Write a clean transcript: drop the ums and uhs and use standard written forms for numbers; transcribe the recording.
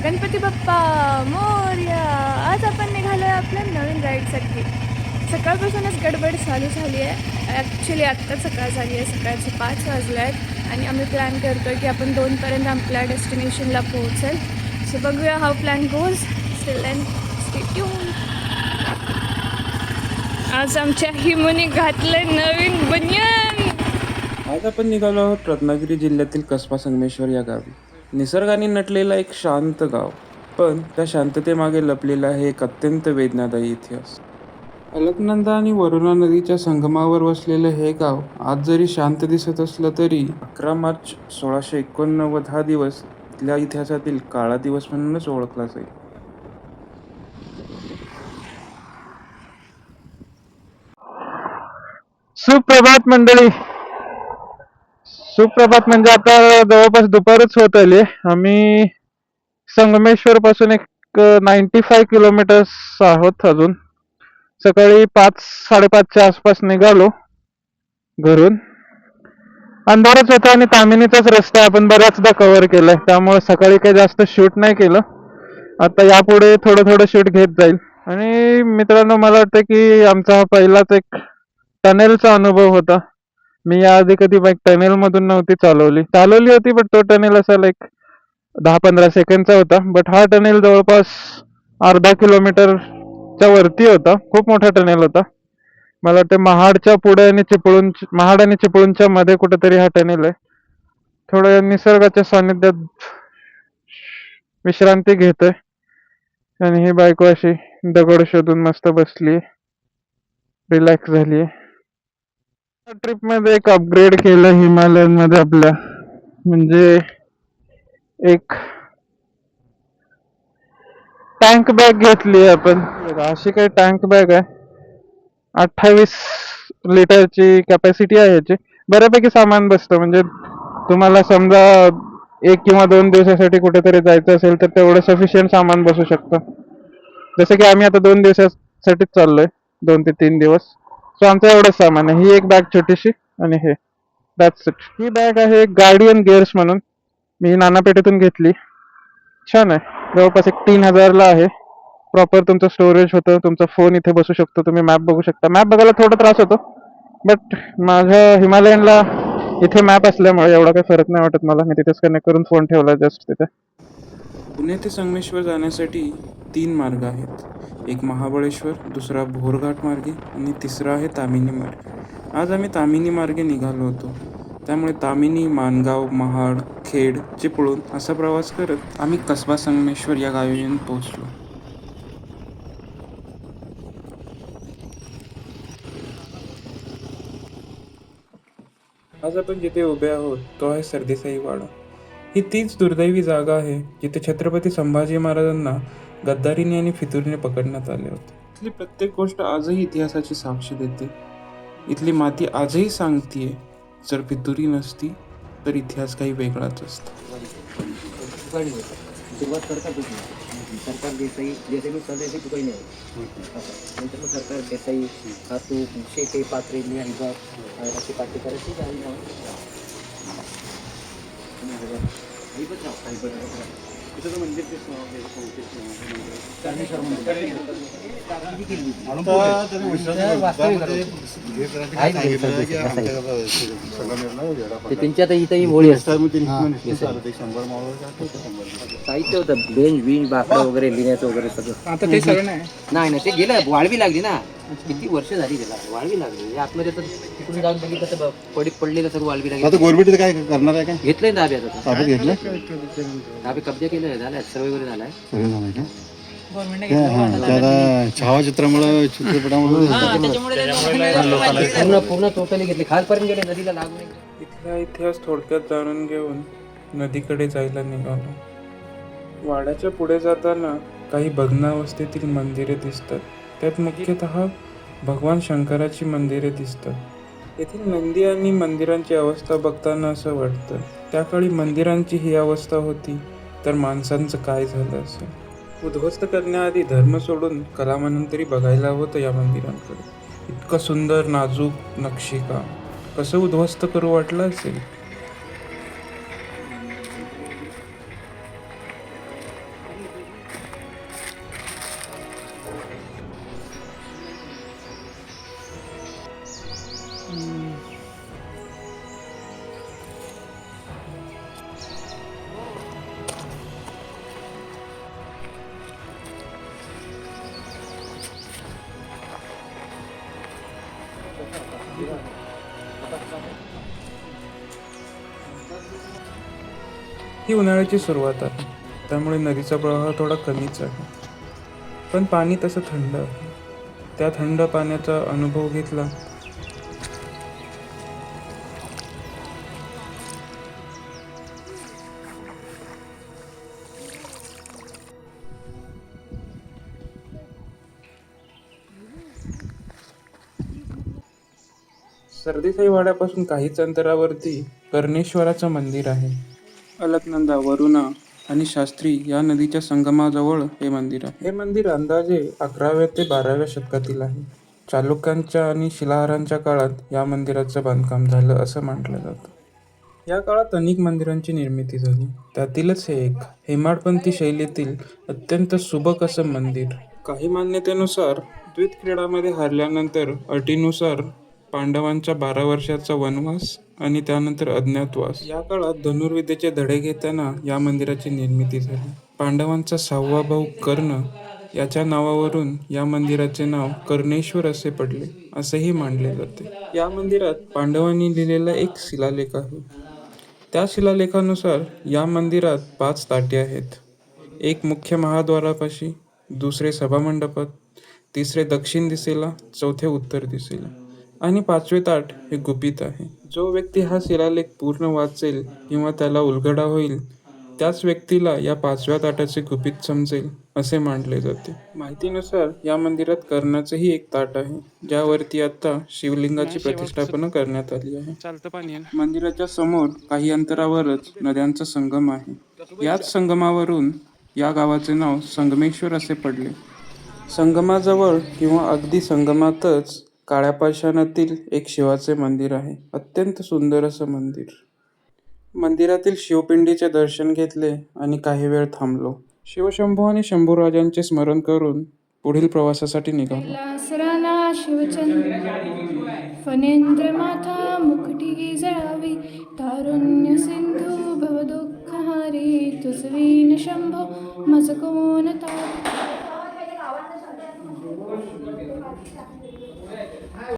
गणपती बाप्पा मोरया. आज आपण निघालोय आपल्या नवीन राईडसाठी. सकाळपासूनच गडबड चालू झाली आहे. ॲक्च्युली आत्ताच सकाळ झाली आहे, सकाळचे 5 वाजले आहेत आणि आम्ही प्लॅन करतो आहे की आपण 2पर्यंत आपल्या डेस्टिनेशनला पोहोचेल. सो बघूया how plan goes. Still and stay tune. आज आमच्या हिमोनी घातलंय नवीन बनियान. आज आपण निघालो आहोत रत्नागिरी जिल्ह्यातील कसबा संगमेश्वर या गावी. निसर्गाने नटलेला एक शांत गाव, पण त्या शांततेमागे लपलेला आहे एक अत्यंत वेदनादायी इतिहास. अलकनंदा आणि वरुणा नदीच्या संगमावर वसलेले हे गाव आज जरी शांत दिसत असलं तरी 11 मार्च 1689 हा दिवस इथल्या इतिहासातील काळा दिवस म्हणूनच ओळखला जाईल. सुप्रभात मंडळी. सुप्रभात म्हणजे आता जवळपास दुपारच होत आली. आम्ही संगमेश्वर पासून एक 95 किलोमीटर्स आहोत. अजून सकाळी 5-5:30च्या आसपास निघालो घरून. अंधारच होता आणि तामिनीचाच रस्ता आपण बऱ्याचदा कव्हर केलाय, त्यामुळे सकाळी काही जास्त शूट नाही केलं. आता यापुढे थोडं थोडं शूट घेत जाईल. आणि मित्रांनो, मला वाटतं की आमचा हा पहिलाच एक टनेलचा अनुभव होता. मी याआधी कधी बाईक टनेल मधून नव्हती चालवली होती, बट तो टनेल असा लाईक 10-15 सेकंडचा होता. बट हा टनेल जवळपास अर्धा किलोमीटरच्या वरती होता. खूप मोठा टनेल होता. मला वाटतं महाडच्या पुढे आणि महाड आणि चिपळूणच्या मध्ये कुठेतरी हा टनेल आहे. थोडं निसर्गाच्या सानिध्यात विश्रांती घेतोय आणि ही बायको अशी दगड शोधून मस्त बसली, रिलॅक्स झाली. ट्रिप मध्ये एक अपग्रेड केलं हिमालयन मध्ये आपल्या, म्हणजे एक टँक बॅग घेतली आपण. अशी काही टँक बॅग आहे, 28 लिटरची कॅपॅसिटी आहे याची. बऱ्यापैकी सामान बसतं, म्हणजे तुम्हाला समजा 1 किंवा 2 दिवसासाठी कुठेतरी जायचं असेल तर तेवढं सफिशियंट सामान बसू शकतं. जसं की आम्ही आता 2 दिवसासाठीच चाललोय, 2 ते 3 दिवस. सो आमचं एवढंच सामान आहे. ही एक बॅग छोटीशी आणि हे दॅट्स इट. ही बॅग आहे गार्डियन गेअर्स म्हणून. मी नानापेठेतून घेतली. छान आहे. जवळपास एक 3000ला आहे. प्रॉपर तुमचं स्टोरेज होतं, तुमचा फोन इथे बसू शकतो, तुम्ही मॅप बघू शकता. मॅप बघायला थोडा त्रास होतो, बट माझ्या हिमालयनला इथे मॅप असल्यामुळे एवढा काही फरक नाही वाटत मला. मी तिथेच कनेक्ट करून फोन ठेवला जस्ट तिथे. पुणे ते संगमेश्वर जाण्यासाठी 3 मार्ग आहेत. एक महाबळेश्वर, दुसरा भोरघाट मार्गे आणि तिसरा आहे तामिनी मार्ग. आज आम्ही तामिनी मार्गे निघालो होतो, त्यामुळे तामिनी, माणगाव, महाड, खेड, चिपळूण असा प्रवास करत आम्ही कसबा संगमेश्वर या गावी येऊन पोहोचलो. आज आपण जिथे उभे आहोत तो आहे सरदेसाई वाडा. ही तीच दुर्दैवी जागा आहे जिथे छत्रपती संभाजी महाराजांना गद्दारीने आणि फितुरीने पकडण्यात आले होते. इथली प्रत्येक गोष्ट आजही इतिहासाची साक्ष देते. इथली माती आजही सांगतीये, जर फितुरी नसती तर इतिहास काही वेगळाच असता. सुरुवात करतातच सरकार देसाई देसाई सरदेसाई तुकाही नाही नंतर मग सरकार देसाई हातू शेटे पात्रे हरिबाग अशी पाठी करायची तिथं मंदिर त्यांची आता इथं होळी असते. साहित्य होतं, बेंच बिंच बाकडं वगैरे लिहिण्याचं वगैरे सगळं. आता ते सगळं नाही. नाही ते गेलं, वाळवी लागली ना. किती वर्ष झाली त्याला, वाळवी लागली. आतमध्ये तर तिकडून जाऊन बघितलं तर पडलेलं सगळं वाळवी लागली. आता गव्हर्नमेंट काय करणार आहे? काय घेतलंय ताब्यात, आता ताब्यात घेतलं, ताब्यात कब्जा केलं, झालाय सर्वे वगैरे झालाय. त्याला छावाचित्रामुळे चित्रपटामुळे पूर्ण टोटली घेतली, खालपर्यंत गेले, नदीला लागून. इथला इतिहास थोडक्यात जाणून घेऊन नदीकडे जायला निघालो. वाड्याच्या पुढे जाताना काही भग्नावस्थेतील मंदिरे दिसतात. त्यात मुख्यतः भगवान शंकराची मंदिरे दिसतात. येथील नंदी आणि मंदिरांची अवस्था बघताना असं वाटतं, त्या काळी मंदिरांची ही अवस्था होती तर माणसांचं काय झालं असेल. उद्ध्वस्त करण्याआधी धर्म सोडून कलामानंतरी तरी बघायला होतं या मंदिरांकडे. इतकं सुंदर नाजूक नक्षीकाम कसं उद्ध्वस्त करू वाटलं असेल. ही उन्हाळ्याची सुरुवात आहे, त्यामुळे नदीचा प्रवाह थोडा कमीच आहे, पण पाणी तसं थंड आहे. त्या थंड पाण्याचा अनुभव घेतला सरदेसाई वाड्यापासून काहीच अंतरावरती कर्णेश्वराचं मंदिर आहे. अलकनंदा, वरुणा आणि शास्त्री या नदीच्या संगमाजवळ हे मंदिर आहे. हे मंदिर अंदाजे 11व्या ते 12व्या शतकातील आहे. चालुक्यांच्या आणि शिलाहारांच्या काळात या मंदिराचं बांधकाम झालं असं म्हटलं जातं. या काळात अनेक मंदिरांची निर्मिती झाली. त्यातीलच हे एक हेमाडपंथी शैलीतील अत्यंत सुबक असं मंदिर. काही मान्यतेनुसार द्वैतक्रीडामध्ये हारल्यानंतर अटीनुसार पांडवांच्या 12 वर्षाचा वनवास आणि त्यानंतर अज्ञातवास या काळात धनुर्विद्येचे धडे घेताना या मंदिराची निर्मिती झाली. पांडवांचा 6वा भाऊ कर्ण याच्या नावावरून या मंदिराचे नाव कर्णेश्वर असे पडले असेही मानले जाते. या मंदिरात पांडवांनी लिहिलेला एक शिलालेख आहे. त्या शिलालेखानुसार या मंदिरात 5 ताटे आहेत. एक मुख्य महाद्वारापाशी, दुसरे सभामंडपात, तिसरे दक्षिण दिशेला, चौथे उत्तर दिशेला आणि 5वे ताट हे गुपित आहे. जो व्यक्ती हा शिलालेख पूर्ण वाचेल किंवा त्याला उलगडा होईल त्याच व्यक्तीला या 5व्या ताटाचे गुपित समजेल असे मानले जाते. माहितीनुसार या मंदिरात कर्णाचेही एक ताट आहे, ज्यावरती आता शिवलिंगाची प्रतिष्ठापना करण्यात आली आहे. मंदिराच्या समोर काही अंतरावरच नद्यांचा संगम आहे. याच संगमावरून या गावाचे नाव संगमेश्वर असे पडले. संगमाजवळ किंवा अगदी संगमातच काळ्या पाषाणातील एक शिवाचे मंदिर आहे. अत्यंत सुंदर असं मंदिर. मंदिरातील शिवपिंडीचे दर्शन घेतले आणि काही वेळ थांबलो. शिवशंभू आणि शंभूराजांचे स्मरण करून पुढील प्रवासासाठी निघालो. लासराना शिवचंद्र फणेंद्र माथा मुकुटी जळावी तारुण्य सिंधू भवदुःखहारी तुझवीन शंभो मज कोण तारी.